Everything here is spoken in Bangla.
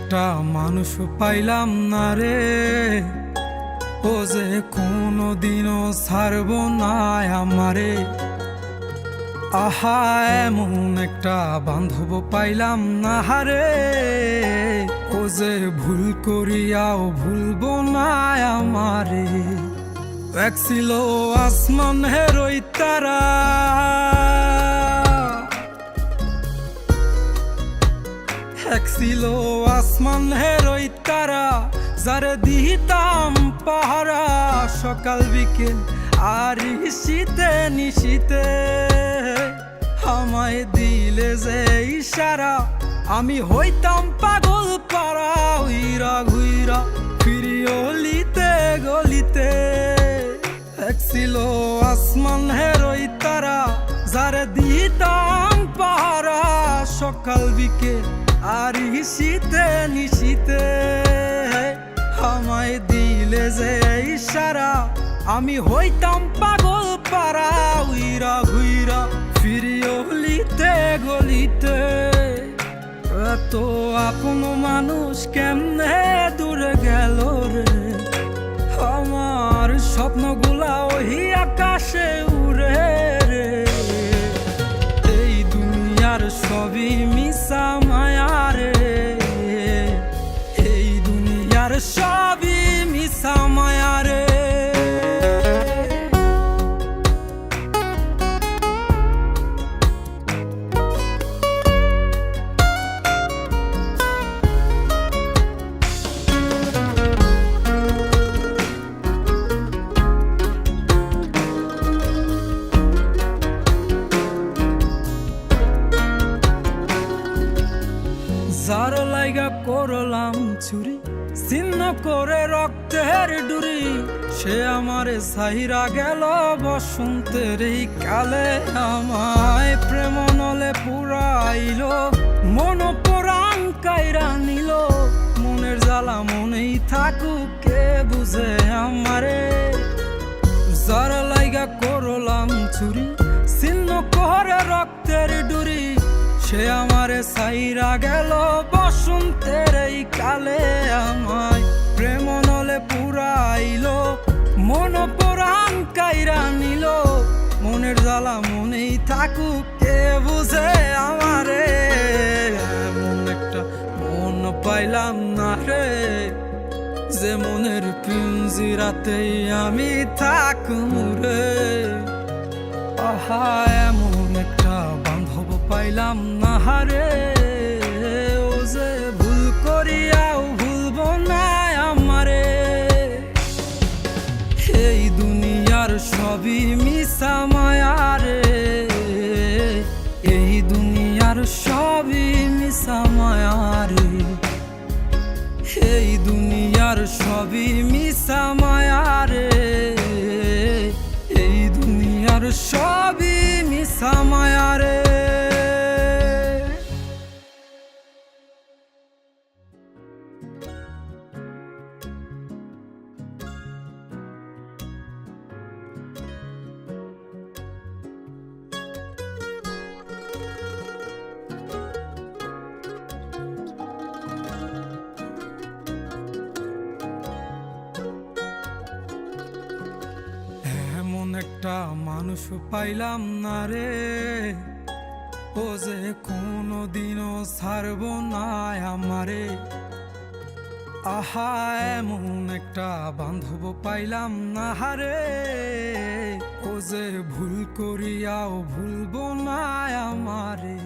একটা মানুষ পাইলাম না রে, ও যে কোনোদিনও ছাড়ব না আমারে। আহা, এমন একটা বান্ধব পাইলাম না রে, ও যে ভুল করিয়াও ভুলব না আমারে। এক ছিল আসমান হেরোই তারা, এক ছিল আসমান হেরোই তারা, যারে দিতাম পাহারা সকাল বিকেল আর শীতে নিশীতে। আমায় দিলে যে ইশারা, আমি হইতাম পাগল পারা, উইরা ঘুইরা ফিরি অলিতে গলিতে। এক ছিল আসমান হেরোই তারা, যারে দিতাম পাহারা সকাল বিকেল আর শীতে নিশীতে। আমায় দিলে যে ইশারা, আমি হইতাম পাগল পারা, উইরা ঘুইরা ফিরি অলিতে গলিতে। এত আপন মানুষ কেমনে দূরে গেল রে, আমার স্বপ্নগুলা ওই আকাশে উড়ে রে। এই দুনিয়ার সবই মিশা মায়া রে, এই দুনিয়ার সবই মিশা মায়া রে। যার লাইগা করলাম চুরি, ছিন্ন করে রক্তের ডুরি, সে আমারে সাহিরা গেল বসন্তের এই কালে। আমায় প্রেম নলে পুরাইল, মন পরাণ কাইরা নিল। মনের জ্বালা মনেই থাকুক, কে বুঝে আমারে। যার লাইগা করলাম চুরি, ছিন্ন করে রক্তের ডুরি, সে আমারে সাইরা গেল বসন্তের এই কালে। আমায় প্রেম নলে পুরাইল, মন পরাণ কাইরা নিল। মনের জ্বালা মনেই থাকুক, কে বুঝে আমারে। এমন একটা মন পাইলাম না রে, যে মনের পিঞ্জিরাতেই আমি থাকুম রে। আহা, এমন একটা বান্ধব পাইলাম না রে, ও যে ভুল করিয়াও ভুলব না আমারে। এই দুনিয়ার সবই মিশা মায়া রে, এই দুনিয়ার সবই মিশা মায়া রে। এই দুনিয়ার সবই মিশা মায়া রে, এই দুনিয়ার সবই মিশা মায়া রে। একটা মানুষ পাইলাম না রে, ও যে কোনোদিনও ছাড়ব না আমারে। আহা, এমন একটা বান্ধব পাইলাম না রে, ও যে ভুল করিয়াও ভুলব না আমারে।